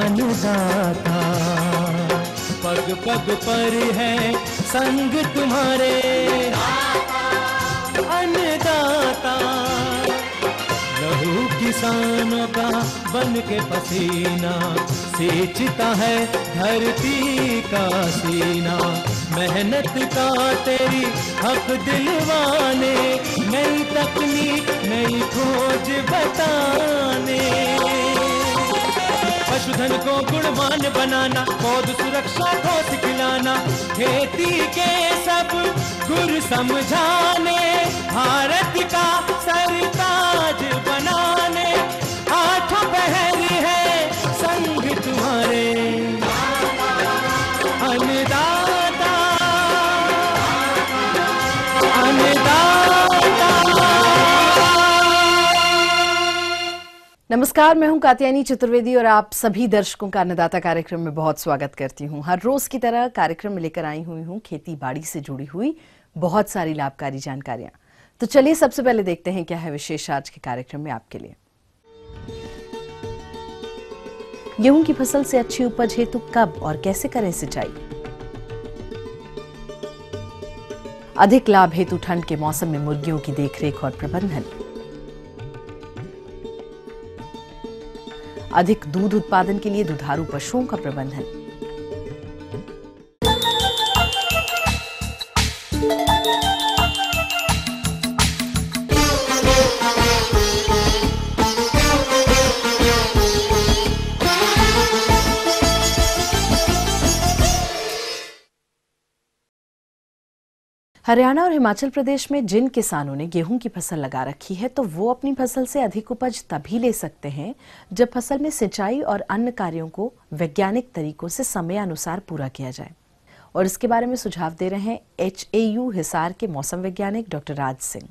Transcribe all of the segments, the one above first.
अन्नदाता। पग पग पर है संग तुम्हारे अन्नदाता। लहू किसानों का बन के पसीना सींचता है धरती का सीना। मेहनत का तेरी हक दिलवाने, नई तकनीक नई खोज बताने। पशुधन को गुणवान बनाना, पौध सुरक्षा को सिखलाना, खेती के सब गुर समझाने, भारत का सरताज बनाने। आठों पहर है संग तुम्हारे अन्नदाता अन्नदाता। नमस्कार, मैं हूं कात्यायनी चतुर्वेदी और आप सभी दर्शकों का अन्नदाता कार्यक्रम में बहुत स्वागत करती हूं। हर रोज की तरह कार्यक्रम में लेकर आई हुई हूं खेती बाड़ी से जुड़ी हुई बहुत सारी लाभकारी जानकारियां। तो चलिए सबसे पहले देखते हैं क्या है विशेष आज के कार्यक्रम में आपके लिए। गेहूं की फसल से अच्छी उपज हेतु कब और कैसे करें सिंचाई? अधिक लाभ हेतु ठंड के मौसम में मुर्गियों की देखरेख और प्रबंधन। अधिक दूध उत्पादन के लिए दुधारू पशुओं का प्रबंधन। हरियाणा और हिमाचल प्रदेश में जिन किसानों ने गेहूं की फसल लगा रखी है तो वो अपनी फसल से अधिक उपज तभी ले सकते हैं जब फसल में सिंचाई और अन्य कार्यों को वैज्ञानिक तरीकों से समयानुसार पूरा किया जाए। और इसके बारे में सुझाव दे रहे हैं HAU हिसार के मौसम वैज्ञानिक डॉक्टर राज सिंह।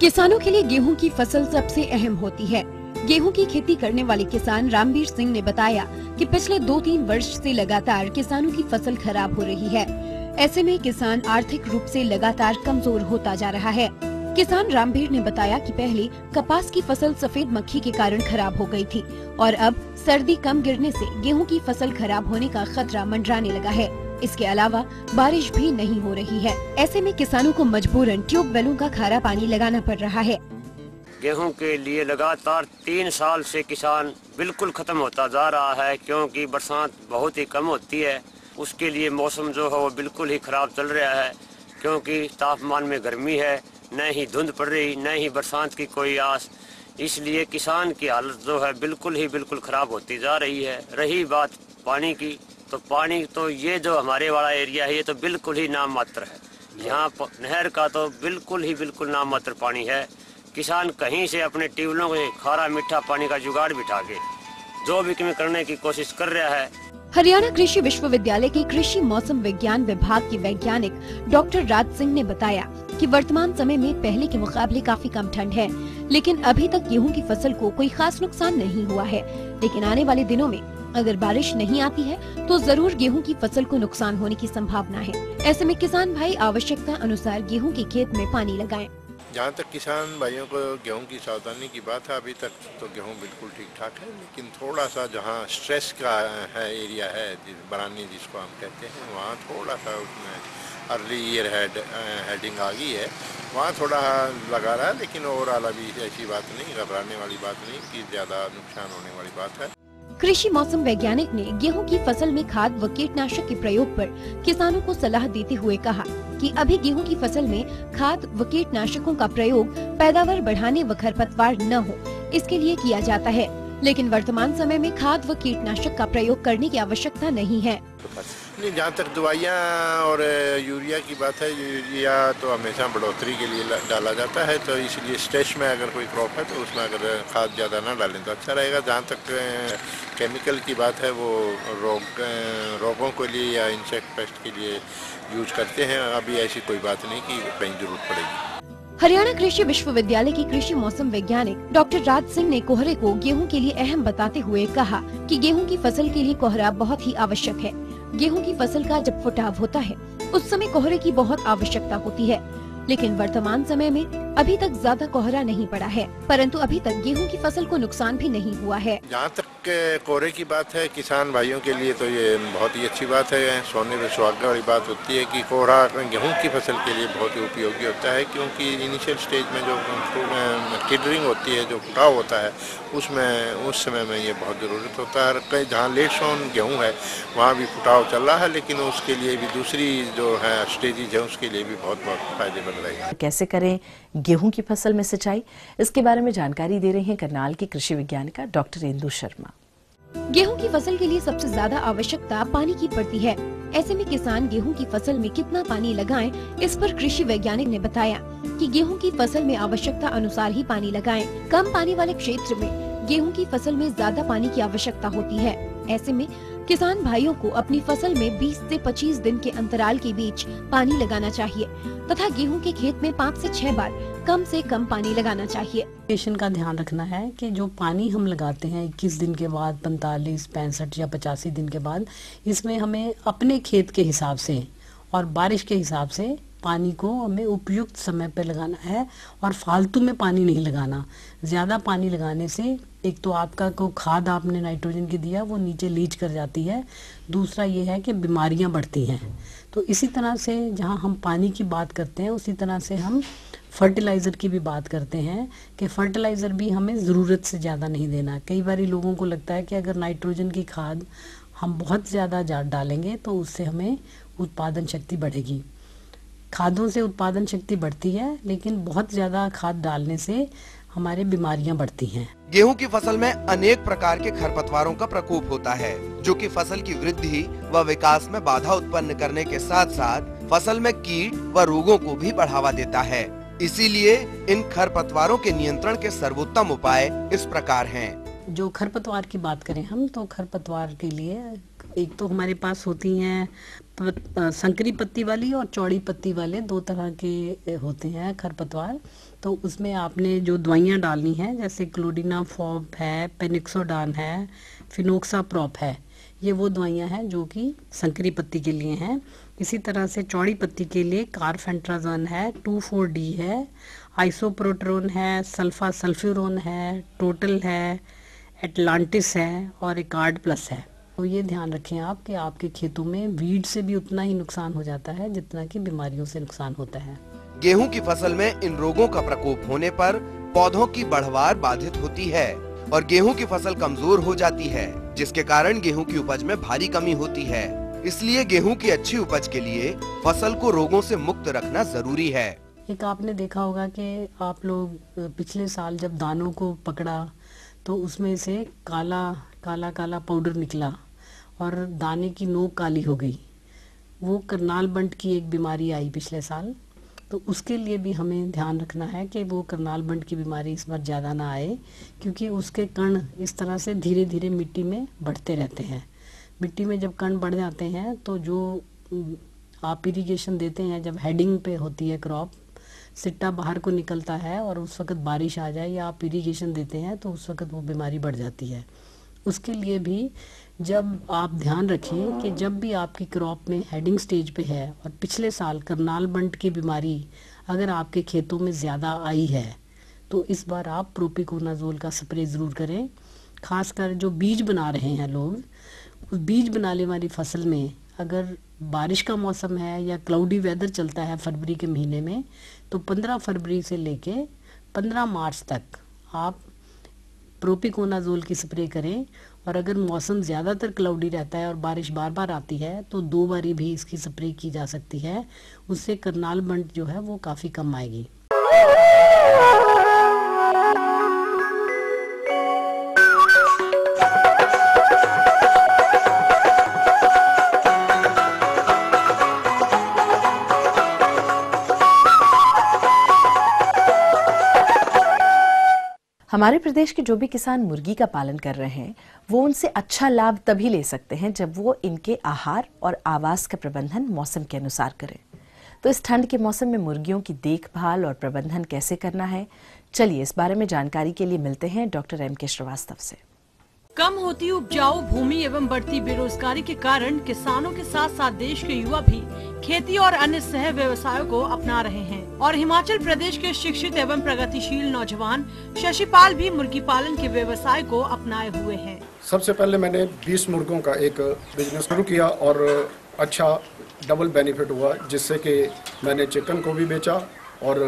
किसानों के लिए गेहूं की फसल सबसे अहम होती है। गेहूं की खेती करने वाले किसान रामवीर सिंह ने बताया कि पिछले 2-3 वर्ष से लगातार किसानों की फसल खराब हो रही है। ऐसे में किसान आर्थिक रूप से लगातार कमजोर होता जा रहा है। किसान रामवीर ने बताया कि पहले कपास की फसल सफेद मक्खी के कारण खराब हो गई थी और अब सर्दी कम गिरने से गेहूं की फसल खराब होने का खतरा मंडराने लगा है। इसके अलावा बारिश भी नहीं हो रही है। ऐसे में किसानों को मजबूरन ट्यूबवेलों का खारा पानी लगाना पड़ रहा है। गेहूं के लिए लगातार 3 साल से किसान बिल्कुल खत्म होता जा रहा है, क्योंकि बरसात बहुत ही कम होती है। उसके लिए मौसम जो है वो बिल्कुल ही खराब चल रहा है, क्योंकि तापमान में गर्मी है, न ही धुंध पड़ रही, न ही बरसात की कोई आस। इसलिए किसान की हालत जो है बिल्कुल खराब होती जा रही है। रही बात पानी की, तो पानी तो ये जो हमारे वाला एरिया है ये तो बिल्कुल ही नाम मात्र है। यहाँ नहर का तो बिल्कुल नाम मात्र पानी है। किसान कहीं से अपने ट्यूबवेलों के खारा मीठा पानी का जुगाड़ बिठा के जो भी करने की कोशिश कर रहा है। हरियाणा कृषि विश्वविद्यालय के कृषि मौसम विज्ञान विभाग के वैज्ञानिक डॉक्टर राज सिंह ने बताया कि वर्तमान समय में पहले के मुकाबले काफी कम ठंड है, लेकिन अभी तक गेहूं की फसल को कोई खास नुकसान नहीं हुआ है। लेकिन आने वाले दिनों में अगर बारिश नहीं आती है तो जरूर गेहूं की फसल को नुकसान होने की संभावना है। ऐसे में किसान भाई आवश्यकता अनुसार गेहूं के खेत में पानी लगाएं। जहाँ तक किसान भाइयों को गेहूं की सावधानी की बात है, अभी तक तो गेहूं बिल्कुल ठीक ठाक है, लेकिन थोड़ा सा जहाँ स्ट्रेस का है एरिया है, बरानी जिसको हम कहते हैं, वहाँ थोड़ा सा उसमें अर्ली ईयर हेडिंग आ गई है, वहाँ थोड़ा लगा रहा है। लेकिन ओवरऑल अभी ऐसी बात नहीं, घबराने वाली बात नहीं कि ज़्यादा नुकसान होने वाली बात है। कृषि मौसम वैज्ञानिक ने गेहूं की फसल में खाद व कीटनाशक के प्रयोग पर किसानों को सलाह देते हुए कहा कि अभी गेहूं की फसल में खाद व कीटनाशकों का प्रयोग पैदावार बढ़ाने व खरपतवार न हो इसके लिए किया जाता है, लेकिन वर्तमान समय में खाद व कीटनाशक का प्रयोग करने की आवश्यकता नहीं है। नहीं, जहाँ तक दवाइयाँ और यूरिया की बात है, यूरिया तो हमेशा बढ़ोतरी के लिए डाला जाता है, तो इसलिए स्टेज में अगर कोई क्रॉप है तो उसमें अगर खाद ज़्यादा ना डालें तो अच्छा रहेगा। जहाँ तक केमिकल की बात है वो रोगों के लिए या इंसेक्ट पेस्ट के लिए यूज करते हैं। अभी ऐसी कोई बात नहीं कि कहीं जरूरत पड़ेगी। हरियाणा कृषि विश्वविद्यालय के कृषि मौसम वैज्ञानिक डॉक्टर राज सिंह ने कोहरे को गेहूं के लिए अहम बताते हुए कहा कि गेहूं की फसल के लिए कोहरा बहुत ही आवश्यक है। गेहूं की फसल का जब फुटाव होता है उस समय कोहरे की बहुत आवश्यकता होती है, लेकिन वर्तमान समय में अभी तक ज्यादा कोहरा नहीं पड़ा है, परंतु अभी तक गेहूं की फसल को नुकसान भी नहीं हुआ है। जहाँ तक कोहरे की बात है, किसान भाइयों के लिए तो ये बहुत ही अच्छी बात है। सोने पे सुहागा वाली बात होती है कि कोहरा गेहूं की फसल के लिए बहुत ही उपयोगी होता है, क्योंकि इनिशियल स्टेज में जो किडरिंग होती है, जो फुटाव होता है, उसमें उस समय में ये बहुत ज़रूरत होता है। कहीं जहाँ लेट सोन गेहूँ है वहाँ भी फुटाव चल रहा है, लेकिन उसके लिए भी दूसरी जो है स्टेजेज है उसके लिए भी बहुत फायदेमंद रहेगा। कैसे करें गेहूं की फसल में सिंचाई, इसके बारे में जानकारी दे रहे हैं करनाल की कृषि वैज्ञानिका डॉक्टर इंदु शर्मा। गेहूं की फसल के लिए सबसे ज्यादा आवश्यकता पानी की पड़ती है। ऐसे में किसान गेहूं की फसल में कितना पानी लगाएं, इस पर कृषि वैज्ञानिक ने बताया कि गेहूं की फसल में आवश्यकता अनुसार ही पानी लगाएं। कम पानी वाले क्षेत्र में गेहूं की फसल में ज्यादा पानी की आवश्यकता होती है। ऐसे में किसान भाइयों को अपनी फसल में 20 से 25 दिन के अंतराल के बीच पानी लगाना चाहिए तथा गेहूं के खेत में 5 से 6 बार कम से कम पानी लगाना चाहिए। पेशेंट का ध्यान रखना है कि जो पानी हम लगाते हैं 21 दिन के बाद, 45, 65 या 85 दिन के बाद, इसमें हमें अपने खेत के हिसाब से और बारिश के हिसाब से पानी को हमें उपयुक्त समय पर लगाना है और फालतू में पानी नहीं लगाना। ज़्यादा पानी लगाने से एक तो आपका को खाद आपने नाइट्रोजन की दिया वो नीचे लीच कर जाती है, दूसरा ये है कि बीमारियां बढ़ती हैं। तो इसी तरह से जहां हम पानी की बात करते हैं उसी तरह से हम फर्टिलाइज़र की भी बात करते हैं कि फर्टिलाइज़र भी हमें ज़रूरत से ज़्यादा नहीं देना। कई बार लोगों को लगता है कि अगर नाइट्रोजन की खाद हम बहुत ज़्यादा डालेंगे तो उससे हमें उत्पादन शक्ति बढ़ेगी। खादों से उत्पादन शक्ति बढ़ती है, लेकिन बहुत ज़्यादा खाद डालने से हमारे बीमारियां बढ़ती हैं। गेहूं की फसल में अनेक प्रकार के खरपतवारों का प्रकोप होता है, जो कि फसल की वृद्धि व विकास में बाधा उत्पन्न करने के साथ साथ फसल में कीट व रोगों को भी बढ़ावा देता है। इसीलिए इन खरपतवारों के नियंत्रण के सर्वोत्तम उपाय इस प्रकार हैं। जो खरपतवार की बात करें हम, तो खरपतवार के लिए एक तो हमारे पास होती हैं संकरी पत्ती वाली और चौड़ी पत्ती वाले, 2 तरह के होते हैं खरपतवार। तो उसमें आपने जो दवाइयाँ डालनी हैं, जैसे क्लोडिनाफॉप है, पेनिक्सोडान है, फिनोक्साप्रॉप है, ये वो दवाइयाँ हैं जो कि संकरी पत्ती के लिए हैं। इसी तरह से चौड़ी पत्ती के लिए कार्फेंट्राजोन है, 2,4-D है, आइसोप्रोटेरोन है, सल्फासल्फ्यूरोन है, टोटल है, एटलांटिस है और एकार्ड प्लस है। तो ये ध्यान रखें आप कि आपके खेतों में वीड से भी उतना ही नुकसान हो जाता है जितना कि बीमारियों से नुकसान होता है। गेहूं की फसल में इन रोगों का प्रकोप होने पर पौधों की बढ़वार बाधित होती है और गेहूं की फसल कमजोर हो जाती है, जिसके कारण गेहूं की उपज में भारी कमी होती है। इसलिए गेहूं की अच्छी उपज के लिए फसल को रोगों से मुक्त रखना जरूरी है। एक आपने देखा होगा कि आप लोग पिछले साल जब दानों को पकड़ा तो उसमें से काला पाउडर निकला और दाने की नोक काली हो गई। वो करनाल बंट की एक बीमारी आई पिछले साल, तो उसके लिए भी हमें ध्यान रखना है कि वो करनाल बंट की बीमारी इस बार ज़्यादा ना आए, क्योंकि उसके कण इस तरह से धीरे धीरे मिट्टी में बढ़ते रहते हैं। मिट्टी में जब कण बढ़ जाते हैं तो जो आप इरिगेशन देते हैं, जब हेडिंग पे होती है क्रॉप, सिट्टा बाहर को निकलता है और उस वक्त बारिश आ जाए या आप इरिगेशन देते हैं तो उस वक्त वो बीमारी बढ़ जाती है। उसके लिए भी जब आप ध्यान रखें कि जब भी आपकी क्रॉप में हेडिंग स्टेज पे है और पिछले साल करनाल बंट की बीमारी अगर आपके खेतों में ज़्यादा आई है तो इस बार आप प्रोपिकोनाजोल का स्प्रे ज़रूर करें। खासकर जो बीज बना रहे हैं लोग, उस बीज बनाने वाली फसल में अगर बारिश का मौसम है या क्लाउडी वेदर चलता है फरवरी के महीने में, तो 15 फरवरी से लेके 15 मार्च तक आप प्रोपिकोनाजोल की स्प्रे करें। और अगर मौसम ज़्यादातर क्लाउडी रहता है और बारिश बार बार आती है तो 2 बारी भी इसकी स्प्रे की जा सकती है। उससे करनाल बंट जो है वो काफ़ी कम आएगी। हमारे प्रदेश के जो भी किसान मुर्गी का पालन कर रहे हैं वो उनसे अच्छा लाभ तभी ले सकते हैं जब वो इनके आहार और आवास का प्रबंधन मौसम के अनुसार करें। तो इस ठंड के मौसम में मुर्गियों की देखभाल और प्रबंधन कैसे करना है, चलिए इस बारे में जानकारी के लिए मिलते हैं डॉक्टर M.K. श्रीवास्तव से। कम होती उपजाऊ भूमि एवं बढ़ती बेरोजगारी के कारण किसानों के साथ साथ देश के युवा भी खेती और अन्य सह व्यवसायों को अपना रहे हैं और हिमाचल प्रदेश के शिक्षित एवं प्रगतिशील नौजवान शशिपाल भी मुर्गी पालन के व्यवसाय को अपनाए हुए हैं। सबसे पहले मैंने 20 मुर्गों का एक बिजनेस शुरू किया और अच्छा डबल बेनिफिट हुआ, जिससे कि मैंने चिकन को भी बेचा और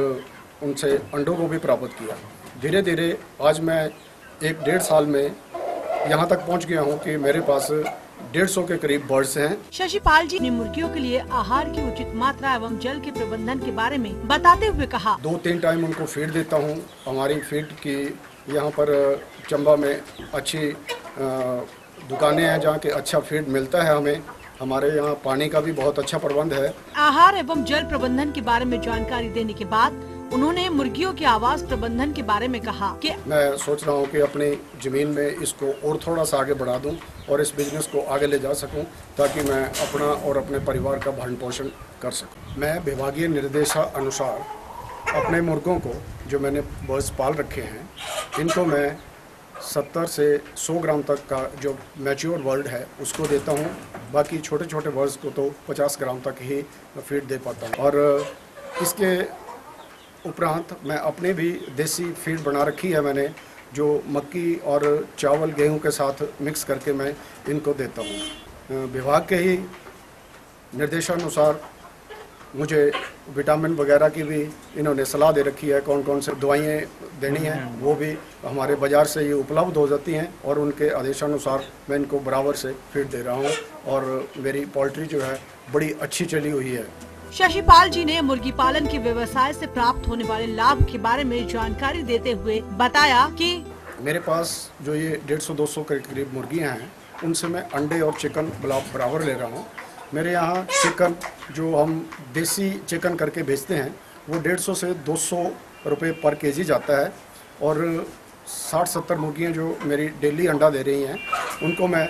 उनसे अंडों को भी प्राप्त किया। धीरे धीरे आज मैं 1-1.5 साल में यहाँ तक पहुँच गया हूँ कि मेरे पास 150 के करीब बर्ड्स हैं। शशिपाल जी ने मुर्गियों के लिए आहार की उचित मात्रा एवं जल के प्रबंधन के बारे में बताते हुए कहा, 2-3 टाइम उनको फीड देता हूँ। हमारी फीड की यहाँ पर चंबा में अच्छी दुकानें हैं जहाँ के अच्छा फीड मिलता है हमें। हमारे यहाँ पानी का भी बहुत अच्छा प्रबंध है। आहार एवं जल प्रबंधन के बारे में जानकारी देने के बाद उन्होंने मुर्गियों के आवास प्रबंधन के बारे में कहा कि मैं सोच रहा हूँ कि अपनी जमीन में इसको और थोड़ा सा आगे बढ़ा दूँ और इस बिजनेस को आगे ले जा सकूँ, ताकि मैं अपना और अपने परिवार का भरण पोषण कर सकूँ। मैं विभागीय निर्देशानुसार अपने मुर्गों को, जो मैंने बर्ड्स पाल रखे हैं, इनको मैं 70 से 100 ग्राम तक का जो मैच्योर बर्ड है उसको देता हूँ। बाकी छोटे छोटे बर्ड्स को तो 50 ग्राम तक ही फीड दे पाता हूँ। और इसके उपरांत मैं अपने भी देसी फीड बना रखी है मैंने, जो मक्की और चावल गेहूं के साथ मिक्स करके मैं इनको देता हूँ। विभाग के ही निर्देशानुसार मुझे विटामिन वगैरह की भी इन्होंने सलाह दे रखी है, कौन कौन से दवाइयाँ देनी हैं वो भी हमारे बाज़ार से ये उपलब्ध हो जाती हैं और उनके आदेशानुसार मैं इनको बराबर से फीड दे रहा हूँ और मेरी पोल्ट्री जो है बड़ी अच्छी चली हुई है। शशिपाल जी ने मुर्गी पालन के व्यवसाय से प्राप्त होने वाले लाभ के बारे में जानकारी देते हुए बताया कि मेरे पास जो ये 150-200 के करीब मुर्गियाँ हैं, उनसे मैं अंडे और चिकन बराबर ले रहा हूँ। मेरे यहाँ चिकन जो हम देसी चिकन करके बेचते हैं वो 150 से 200 रुपये पर केजी जाता है और 60-70 मुर्गियाँ जो मेरी डेली अंडा दे रही हैं उनको मैं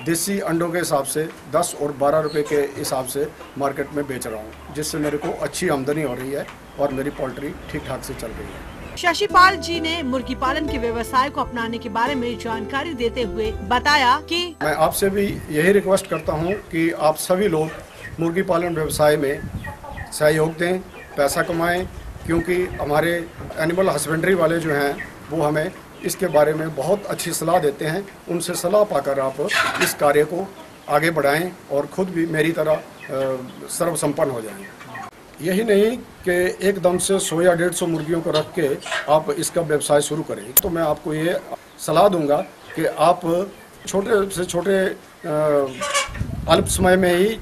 देसी अंडों के हिसाब से 10 और 12 रुपये के हिसाब से मार्केट में बेच रहा हूँ, जिससे मेरे को अच्छी आमदनी हो रही है और मेरी पोल्ट्री ठीक ठाक से चल रही है। शशिपाल जी ने मुर्गी पालन के व्यवसाय को अपनाने के बारे में जानकारी देते हुए बताया कि मैं आपसे भी यही रिक्वेस्ट करता हूँ कि आप सभी लोग मुर्गी पालन व्यवसाय में सहयोग दें, पैसा कमाएं, क्योंकि हमारे एनिमल हस्बेंड्री वाले जो हैं वो हमें इसके बारे में बहुत अच्छी सलाह देते हैं। उनसे सलाह पाकर आप इस कार्य को आगे बढ़ाएं और खुद भी मेरी तरह सर्वसंपन्न हो जाएं। यही नहीं कि एकदम से 100 या 150 मुर्गियों को रख के आप इसका व्यवसाय शुरू करें, तो मैं आपको ये सलाह दूंगा कि आप छोटे से छोटे अल्प समय में ही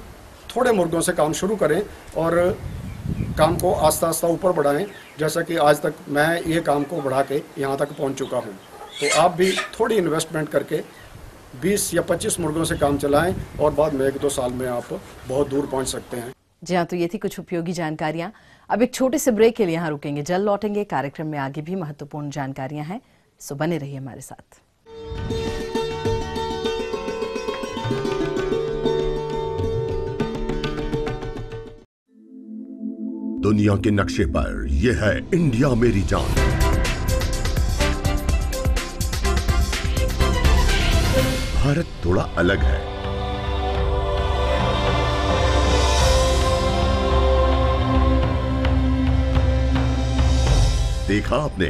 थोड़े मुर्गों से काम शुरू करें और काम को आस्ता आस्ता ऊपर बढ़ाएं, जैसा कि आज तक मैं ये काम को बढ़ा के यहाँ तक पहुँच चुका हूँ। तो आप भी थोड़ी इन्वेस्टमेंट करके 20 या 25 मुर्गों से काम चलाएं और बाद में 1-2 साल में आप बहुत दूर पहुँच सकते हैं। जी हाँ, तो ये थी कुछ उपयोगी जानकारियां। अब एक छोटे से ब्रेक के लिए यहाँ रुकेंगे, जल्द लौटेंगे। कार्यक्रम में आगे भी महत्वपूर्ण जानकारियां हैं, सो बने रहिए हमारे साथ। दुनिया के नक्शे पर यह है इंडिया मेरी जान। भारत थोड़ा अलग है। देखा आपने,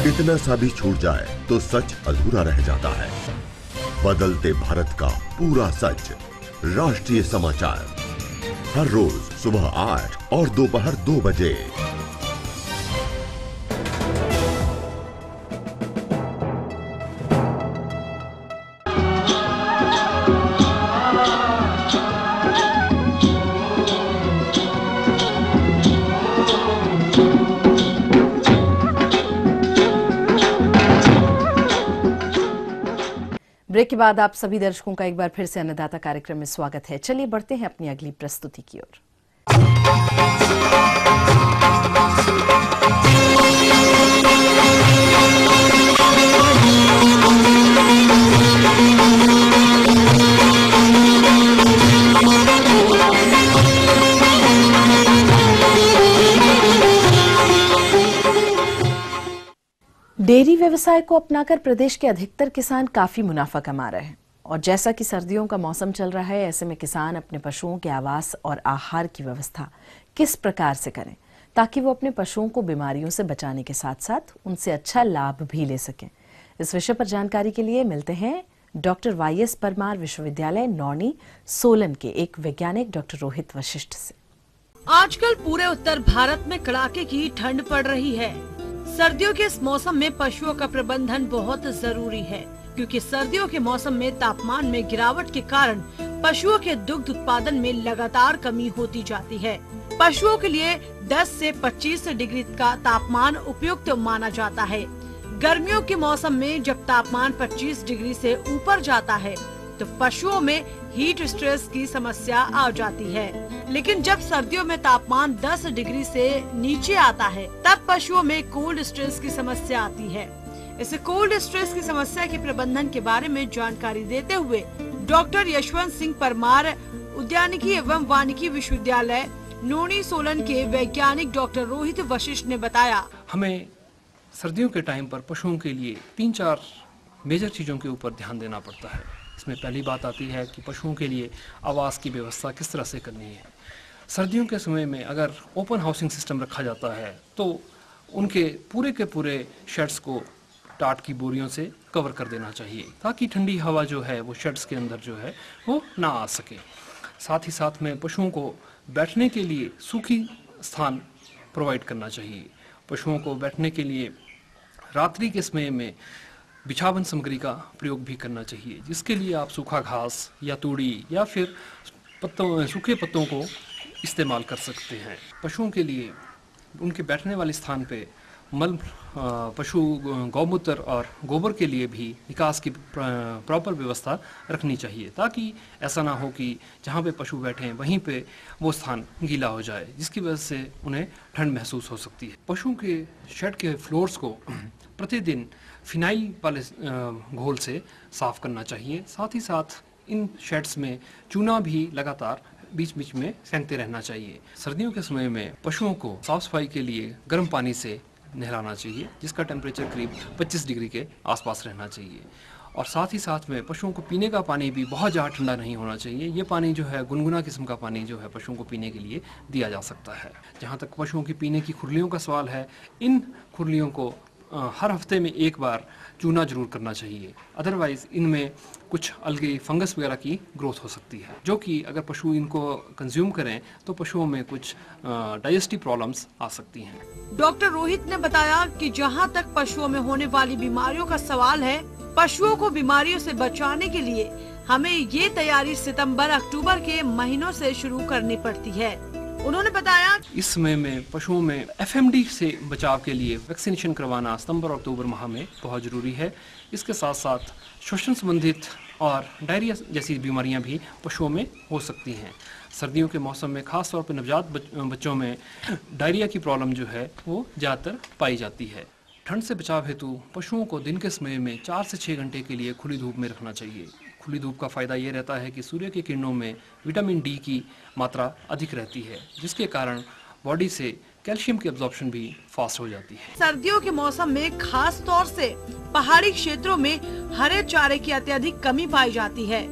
इतना सा भी छूट जाए तो सच अधूरा रह जाता है। बदलते भारत का पूरा सच। राष्ट्रीय समाचार हर रोज सुबह 8 और दोपहर 2 बजे। ब्रेक के बाद आप सभी दर्शकों का एक बार फिर से अन्नदाता कार्यक्रम में स्वागत है। चलिए बढ़ते हैं अपनी अगली प्रस्तुति की ओर। डेयरी व्यवसाय को अपनाकर प्रदेश के अधिकतर किसान काफी मुनाफा कमा रहे हैं और जैसा कि सर्दियों का मौसम चल रहा है, ऐसे में किसान अपने पशुओं के आवास और आहार की व्यवस्था किस प्रकार से करें ताकि वो अपने पशुओं को बीमारियों से बचाने के साथ साथ उनसे अच्छा लाभ भी ले सकें। इस विषय पर जानकारी के लिए मिलते हैं डॉक्टर वाईएस परमार विश्वविद्यालय नौणी सोलन के एक वैज्ञानिक डॉक्टर रोहित वशिष्ठ से। आजकल पूरे उत्तर भारत में कड़ाके की ठंड पड़ रही है। सर्दियों के इस मौसम में पशुओं का प्रबंधन बहुत जरूरी है, क्योंकि सर्दियों के मौसम में तापमान में गिरावट के कारण पशुओं के दुग्ध उत्पादन में लगातार कमी होती जाती है। पशुओं के लिए 10 से 25 डिग्री का तापमान उपयुक्त माना जाता है। गर्मियों के मौसम में जब तापमान 25 डिग्री से ऊपर जाता है तो पशुओं में हीट स्ट्रेस की समस्या आ जाती है, लेकिन जब सर्दियों में तापमान 10 डिग्री से नीचे आता है तब पशुओं में कोल्ड स्ट्रेस की समस्या आती है। इस कोल्ड स्ट्रेस की समस्या के प्रबंधन के बारे में जानकारी देते हुए डॉक्टर यशवंत सिंह परमार उद्यानिकी एवं वानिकी विश्वविद्यालय नौणी सोलन के वैज्ञानिक डॉक्टर रोहित वशिष्ठ ने बताया, हमें सर्दियों के टाइम पर पशुओं के लिए 3-4 मेजर चीज़ों के ऊपर ध्यान देना पड़ता है। इसमें पहली बात आती है कि पशुओं के लिए आवास की व्यवस्था किस तरह से करनी है। सर्दियों के समय में अगर ओपन हाउसिंग सिस्टम रखा जाता है तो उनके पूरे के पूरे शेड्स को टाट की बोरियों से कवर कर देना चाहिए, ताकि ठंडी हवा जो है वो शेड्स के अंदर जो है वो ना आ सके। साथ ही साथ में पशुओं को बैठने के लिए सूखी स्थान प्रोवाइड करना चाहिए। पशुओं को बैठने के लिए रात्रि के समय में बिछावन सामग्री का प्रयोग भी करना चाहिए, जिसके लिए आप सूखा घास या तूड़ी या फिर सूखे पत्तों को इस्तेमाल कर सकते हैं। पशुओं के लिए उनके बैठने वाले स्थान पे पशु गौमूत्र और गोबर के लिए भी निकास की प्रॉपर व्यवस्था रखनी चाहिए, ताकि ऐसा ना हो कि जहाँ पे पशु बैठे वहीं पे वो स्थान गीला हो जाए, जिसकी वजह से उन्हें ठंड महसूस हो सकती है। पशुओं के शेड के फ्लोर्स को प्रतिदिन फिनाइल वाले घोल से साफ करना चाहिए। साथ ही साथ इन शेड्स में चूना भी लगातार बीच बीच में फेंकते रहना चाहिए। सर्दियों के समय में पशुओं को साफ सफाई के लिए गर्म पानी से नहलाना चाहिए, जिसका टेम्परेचर करीब 25 डिग्री के आसपास रहना चाहिए। और साथ ही साथ में पशुओं को पीने का पानी भी बहुत ज़्यादा ठंडा नहीं होना चाहिए। ये पानी जो है गुनगुना किस्म का पानी जो है पशुओं को पीने के लिए दिया जा सकता है। जहाँ तक पशुओं की पीने की खुरलियों का सवाल है, इन खुरलियों को हर हफ्ते में एक बार चूना जरूर करना चाहिए, अदरवाइज इनमें कुछ अलगे फंगस वगैरह की ग्रोथ हो सकती है, जो कि अगर पशु इनको कंज्यूम करें तो पशुओं में कुछ डाइजेस्टिव प्रॉब्लम्स आ सकती हैं। डॉक्टर रोहित ने बताया कि जहां तक पशुओं में होने वाली बीमारियों का सवाल है, पशुओं को बीमारियों से बचाने के लिए हमें ये तैयारी सितंबर-अक्टूबर के महीनों से शुरू करनी पड़ती है। उन्होंने बताया, इस समय में पशुओं में FMD से बचाव के लिए वैक्सीनेशन करवाना सितंबर और अक्टूबर माह में बहुत जरूरी है। इसके साथ साथ श्वसन संबंधित और डायरिया जैसी बीमारियां भी पशुओं में हो सकती हैं। सर्दियों के मौसम में खास तौर पर नवजात बच्चों में डायरिया की प्रॉब्लम जो है वो ज़्यादातर पाई जाती है। ठंड से बचाव हेतु पशुओं को दिन के समय में 4 से 6 घंटे के लिए खुली धूप में रखना चाहिए। खुली धूप का फ़ायदा ये रहता है कि सूर्य की किरणों में विटामिन डी की मात्रा अधिक रहती है, जिसके कारण बॉडी से कैल्शियम की एब्जॉर्प्शन भी फास्ट हो जाती है। सर्दियों के मौसम में खास तौर से पहाड़ी क्षेत्रों में हरे चारे की अत्यधिक कमी पाई जाती है।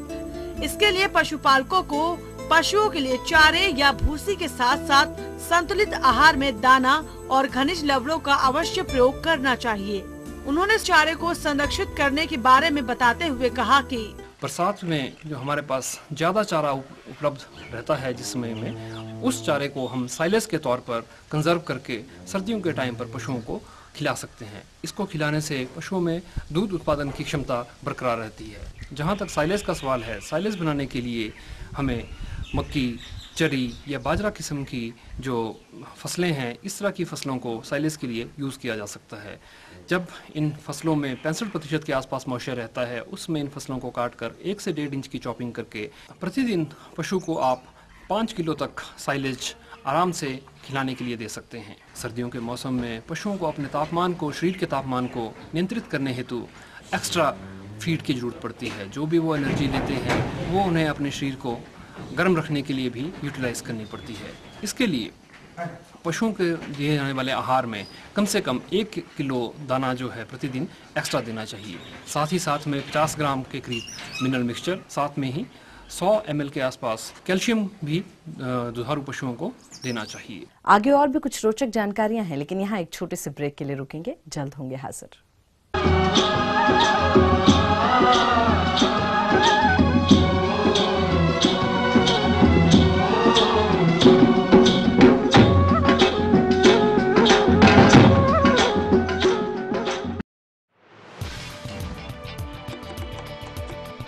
इसके लिए पशुपालकों को पशुओं के लिए चारे या भूसी के साथ साथ संतुलित आहार में दाना और खनिज लवणों का अवश्य प्रयोग करना चाहिए। उन्होंने चारे को संरक्षित करने के बारे में बताते हुए कहा कि बरसात में जो हमारे पास ज़्यादा चारा उपलब्ध रहता है, जिस समय में उस चारे को हम साइलेज के तौर पर कंजर्व करके सर्दियों के टाइम पर पशुओं को खिला सकते हैं। इसको खिलाने से पशुओं में दूध उत्पादन की क्षमता बरकरार रहती है। जहाँ तक साइलेज का सवाल है, साइलेज बनाने के लिए हमें मक्की, चरी या बाजरा किस्म की जो फसलें हैं, इस तरह की फसलों को साइलेज के लिए यूज़ किया जा सकता है। जब इन फसलों में 65% के आसपास मॉइस्चर रहता है, उसमें इन फसलों को काट कर 1 से 1.5 इंच की चॉपिंग करके प्रतिदिन पशु को आप 5 किलो तक साइलेज आराम से खिलाने के लिए दे सकते हैं। सर्दियों के मौसम में पशुओं को अपने तापमान को, शरीर के तापमान को नियंत्रित करने हेतु एक्स्ट्रा फीड की ज़रूरत पड़ती है। जो भी वो एनर्जी लेते हैं वो उन्हें अपने शरीर को गर्म रखने के लिए भी यूटिलाइज करनी पड़ती है। इसके लिए पशुओं के दिए जाने वाले आहार में कम से कम 1 किलो दाना जो है प्रतिदिन एक्स्ट्रा देना चाहिए। साथ ही साथ में 50 ग्राम के करीब मिनरल मिक्सचर, साथ में ही 100 ml के आसपास कैल्शियम भी दुधारू पशुओं को देना चाहिए। आगे और भी कुछ रोचक जानकारियां हैं, लेकिन यहाँ एक छोटे से ब्रेक के लिए रुकेंगे, जल्द होंगे हाजिर।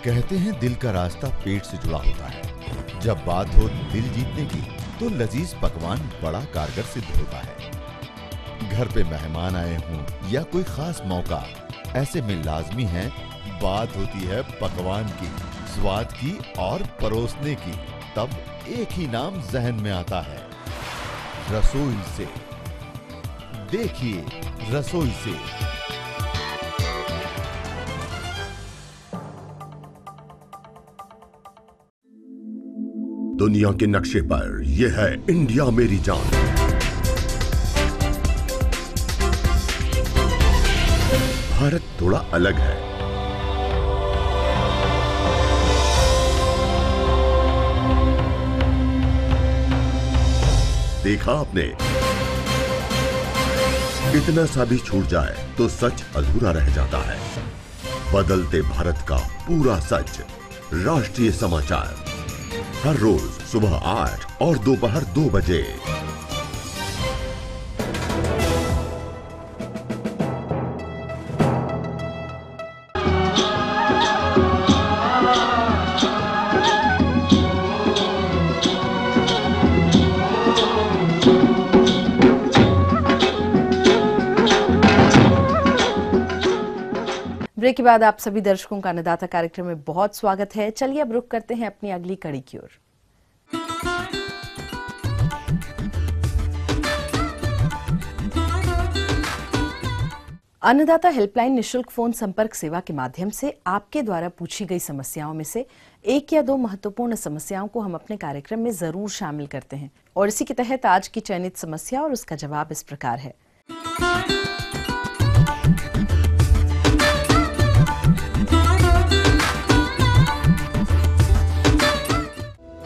कहते हैं दिल का रास्ता पेट से जुड़ा होता है। जब बात हो दिल जीतने की तो लजीज पकवान बड़ा कारगर सिद्ध होता है। घर पे मेहमान आए हों या कोई खास मौका, ऐसे में लाजमी है बात होती है पकवान की, स्वाद की और परोसने की। तब एक ही नाम जहन में आता है, रसोई से। देखिए रसोई से। दुनिया के नक्शे पर यह है इंडिया मेरी जान। भारत थोड़ा अलग है। देखा आपने, इतना सा भी छूट जाए तो सच अधूरा रह जाता है। बदलते भारत का पूरा सच, राष्ट्रीय समाचार, हर रोज सुबह 8 और दोपहर 2 बजे। ब्रेक के बाद आप सभी दर्शकों का अन्नदाता कार्यक्रम में बहुत स्वागत है। चलिए अब रुक करते हैं अपनी अगली कड़ी की ओर। अन्नदाता हेल्पलाइन निशुल्क फोन संपर्क सेवा के माध्यम से आपके द्वारा पूछी गई समस्याओं में से 1 या 2 महत्वपूर्ण समस्याओं को हम अपने कार्यक्रम में जरूर शामिल करते हैं, और इसी के तहत आज की चयनित समस्या और उसका जवाब इस प्रकार है।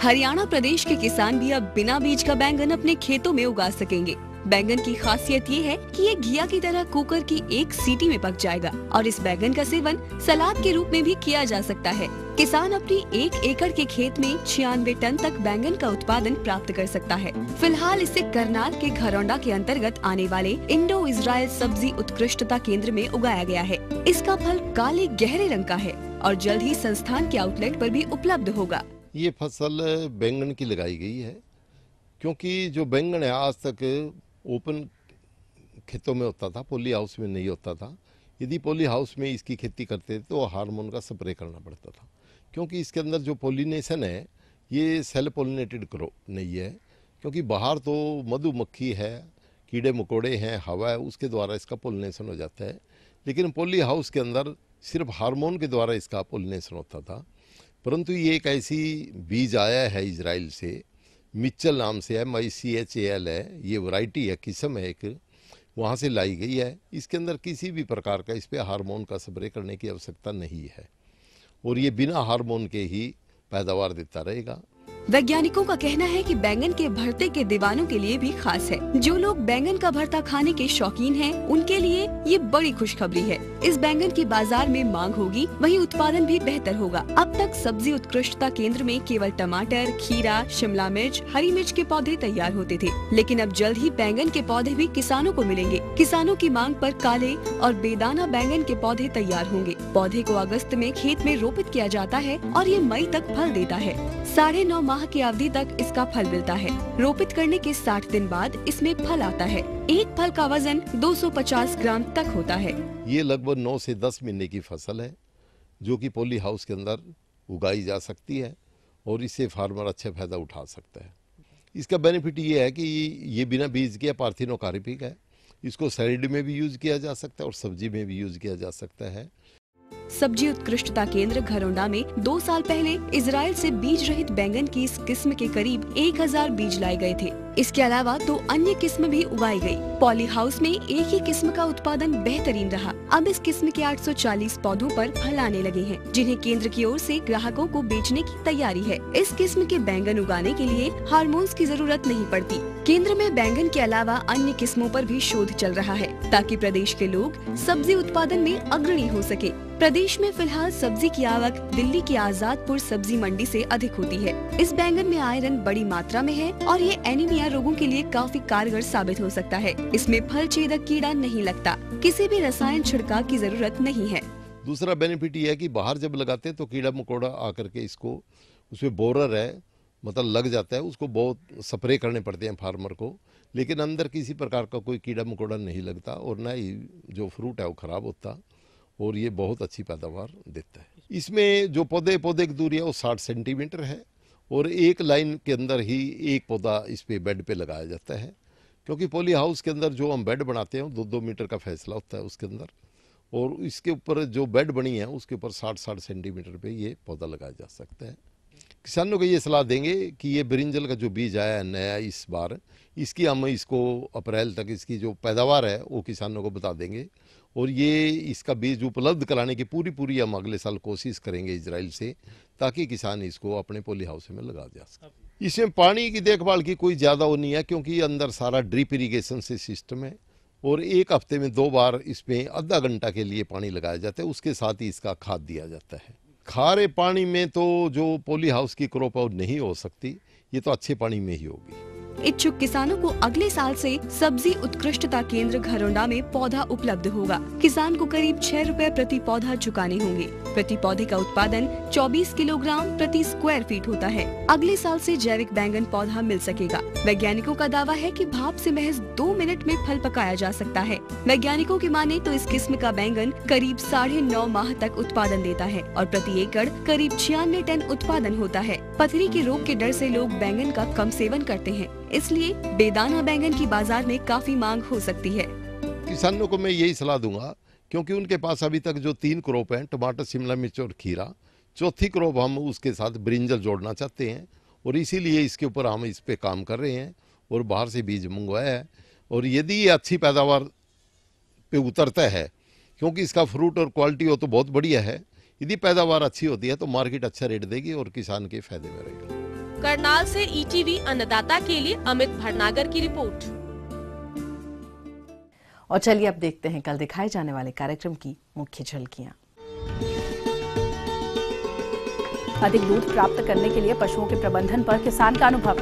हरियाणा प्रदेश के किसान भी अब बिना बीज का बैंगन अपने खेतों में उगा सकेंगे। बैंगन की खासियत ये है कि ये घिया की तरह कुकर की एक सीटी में पक जाएगा और इस बैंगन का सेवन सलाद के रूप में भी किया जा सकता है। किसान अपनी 1 एकड़ के खेत में 96 टन तक बैंगन का उत्पादन प्राप्त कर सकता है। फिलहाल इसे करनाल के घरौंडा के अंतर्गत आने वाले इंडो इजराइल सब्जी उत्कृष्टता केंद्र में उगाया गया है। इसका फल काले गहरे रंग का है और जल्द ही संस्थान के आउटलेट पर भी उपलब्ध होगा। ये फसल बैंगन की लगाई गई है, क्योंकि जो बैंगन है आज तक ओपन खेतों में होता था, पॉली हाउस में नहीं होता था। यदि पॉली हाउस में इसकी खेती करते थे तो हार्मोन का स्प्रे करना पड़ता था, क्योंकि इसके अंदर जो पोलिनेशन है ये सेल पोलिनेटेड क्रॉप नहीं है। क्योंकि बाहर तो मधुमक्खी है, कीड़े मकोड़े हैं, हवा है, उसके द्वारा इसका पोलिनेशन हो जाता है। लेकिन पॉली हाउस के अंदर सिर्फ हार्मोन के द्वारा इसका पोलिनेशन होता था। परंतु ये एक ऐसी बीज आया है इजराइल से, मिचल नाम से है, MICHAL है, ये वैरायटी है, किस्म है एक, वहाँ से लाई गई है। इसके अंदर किसी भी प्रकार का इस पर हार्मोन का स्प्रे करने की आवश्यकता नहीं है और ये बिना हार्मोन के ही पैदावार देता रहेगा। वैज्ञानिकों का कहना है कि बैंगन के भरते के दीवानों के लिए भी खास है। जो लोग बैंगन का भरता खाने के शौकीन हैं, उनके लिए ये बड़ी खुशखबरी है। इस बैंगन की बाजार में मांग होगी, वहीं उत्पादन भी बेहतर होगा। अब तक सब्जी उत्कृष्टता केंद्र में केवल टमाटर, खीरा, शिमला मिर्च, हरी मिर्च के पौधे तैयार होते थे, लेकिन अब जल्द ही बैंगन के पौधे भी किसानों को मिलेंगे। किसानों की मांग पर काले और बेदाना बैंगन के पौधे तैयार होंगे। पौधे को अगस्त में खेत में रोपित किया जाता है और ये मई तक फल देता है। 9.5 माह की अवधि तक इसका फल मिलता है। रोपित करने के 60 दिन बाद इसमें फल आता है। एक फल का वजन 250 ग्राम तक होता है। ये लगभग 9 से 10 महीने की फसल है, जो कि पॉली हाउस के अंदर उगाई जा सकती है और इससे फार्मर अच्छे फायदा उठा सकता है। इसका बेनिफिट ये है कि ये बिना बीज के पार्थिनोकार्पिक है। इसको सैलेड में भी यूज किया जा सकता है और सब्जी में भी यूज किया जा सकता है। सब्जी उत्कृष्टता केंद्र घरौंडा में 2 साल पहले इजराइल से बीज रहित बैंगन की इस किस्म के करीब 1000 बीज लाए गए थे। इसके अलावा 2 अन्य किस्म भी उगाई गई। पॉली हाउस में एक ही किस्म का उत्पादन बेहतरीन रहा। अब इस किस्म के 840 पौधों पर फल आने लगे हैं, जिन्हें केंद्र की ओर से ग्राहकों को बेचने की तैयारी है। इस किस्म के बैंगन उगाने के लिए हार्मोन्स की जरूरत नहीं पड़ती। केंद्र में बैंगन के अलावा अन्य किस्मों पर भी शोध चल रहा है, ताकि प्रदेश के लोग सब्जी उत्पादन में अग्रणी हो सके। प्रदेश में फिलहाल सब्जी की आवक दिल्ली की आजादपुर सब्जी मंडी से अधिक होती है। इस बैंगन में आयरन बड़ी मात्रा में है और ये एनीमिया रोगों के लिए काफी कारगर साबित हो सकता है। इसमें फल छेदक कीड़ा नहीं लगता, किसी भी रसायन छिड़काव की जरूरत नहीं है। दूसरा बेनिफिट ये है कि बाहर जब लगाते हैं तो कीड़ा मकोड़ा आकर के इसको, उसमें बोरर है मतलब लग जाता है, उसको बहुत स्प्रे करने पड़ते हैं फार्मर को, लेकिन अंदर किसी प्रकार का कोई कीड़ा मकोड़ा नहीं लगता और ना ही जो फ्रूट है वो खराब होता और ये बहुत अच्छी पैदावार देता है। इसमें जो पौधे की दूरी है वो 60 सेंटीमीटर है और एक लाइन के अंदर ही एक पौधा इस पे बेड पे लगाया जाता है, क्योंकि पॉली हाउस के अंदर जो हम बेड बनाते हैं 2-2 मीटर का फैसला होता है उसके अंदर, और इसके ऊपर जो बेड बनी है उसके ऊपर 60-60 सेंटीमीटर पे ये पौधा लगाया जा सकता है। किसानों को ये सलाह देंगे कि ये ब्रिंजल का जो बीज आया है नया इस बार, इसकी हम इसको अप्रैल तक इसकी जो पैदावार है वो किसानों को बता देंगे और ये इसका बीज उपलब्ध कराने की पूरी हम अगले साल कोशिश करेंगे इजराइल से, ताकि किसान इसको अपने पॉली हाउस में लगा जा सके। इसमें पानी की देखभाल की कोई ज़्यादा वो नहीं है, क्योंकि अंदर सारा ड्रिप इरीगेशन से सिस्टम है और एक हफ्ते में 2 बार इसमें आधा घंटा के लिए पानी लगाया जाता है, उसके साथ ही इसका खाद दिया जाता है। खारे पानी में तो जो पॉली हाउस की क्रॉप नहीं हो सकती, ये तो अच्छे पानी में ही होगी। इच्छुक किसानों को अगले साल से सब्जी उत्कृष्टता केंद्र घरौंडा में पौधा उपलब्ध होगा। किसान को करीब 6 रुपए प्रति पौधा चुकाने होंगे। प्रति पौधे का उत्पादन 24 किलोग्राम प्रति स्क्वायर फीट होता है। अगले साल से जैविक बैंगन पौधा मिल सकेगा। वैज्ञानिकों का दावा है कि भाप से महज 2 मिनट में फल पकाया जा सकता है। वैज्ञानिकों की माने तो इस किस्म का बैंगन करीब 9.5 माह तक उत्पादन देता है और प्रति एकड़ करीब 96 टन उत्पादन होता है। पथरी के रोग के डर से लोग बैंगन का कम सेवन करते हैं, इसलिए बेदाना बैंगन की बाजार में काफी मांग हो सकती है। किसानों को मैं यही सलाह दूंगा, क्योंकि उनके पास अभी तक जो 3 क्रॉप हैं, टमाटर, शिमला मिर्च और खीरा, चौथी क्रॉप हम उसके साथ ब्रिंजल जोड़ना चाहते हैं और इसीलिए इसके ऊपर हम इस पे काम कर रहे हैं और बाहर से बीज मंगवाया है। और यदि ये अच्छी पैदावार पे उतरता है, क्योंकि इसका फ्रूट और क्वालिटी हो तो बहुत बढ़िया है, यदि पैदावार अच्छी होती है तो मार्केट अच्छा रेट देगी और किसान के फायदे में रहेगा। करनाल से ईटीवी अन्नदाता के लिए अमित भटनागर की रिपोर्ट। और चलिए अब देखते हैं कल दिखाए जाने वाले कार्यक्रम की मुख्य झलकियां। अधिक दूध प्राप्त करने के लिए पशुओं के प्रबंधन पर किसान का अनुभव।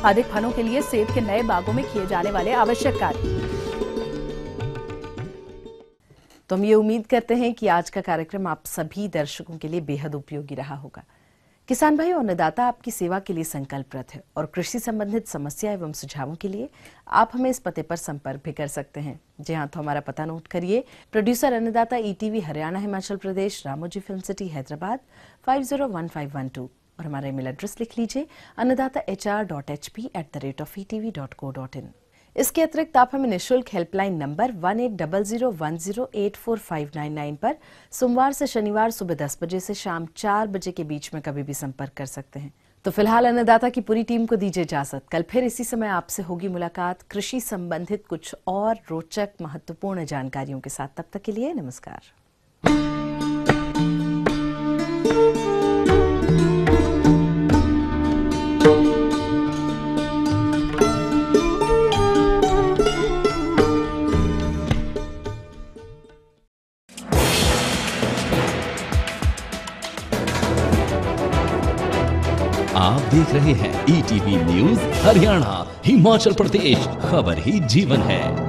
अधिक फलों के लिए सेब के नए बागों में किए जाने वाले आवश्यक कार्य। तो हम ये उम्मीद करते हैं कि आज का कार्यक्रम आप सभी दर्शकों के लिए बेहद उपयोगी रहा होगा। किसान भाई और अन्नदाता आपकी सेवा के लिए संकल्परत है और कृषि संबंधित समस्या एवं सुझावों के लिए आप हमें इस पते पर संपर्क भी कर सकते हैं। जी हाँ, तो हमारा पता नोट करिए। प्रोड्यूसर अन्नदाता ETV Haryana Himachal Pradesh, Ramoji film city Hyderabad 501512 और हमारा ईमेल एड्रेस लिख लीजिए annadaata.hr.hp@etv.co.in। इसके अतिरिक्त आप हमें निःशुल्क हेल्पलाइन नंबर 1800108599 पर सोमवार से शनिवार सुबह 10 बजे से शाम 4 बजे के बीच में कभी भी संपर्क कर सकते हैं। तो फिलहाल अन्नदाता की पूरी टीम को दीजिए इजाजत। कल फिर इसी समय आपसे होगी मुलाकात कृषि संबंधित कुछ और रोचक महत्वपूर्ण जानकारियों के साथ। तब तक के लिए नमस्कार। आप देख रहे हैं ईटीवी न्यूज़ हरियाणा हिमाचल प्रदेश, खबर ही जीवन है।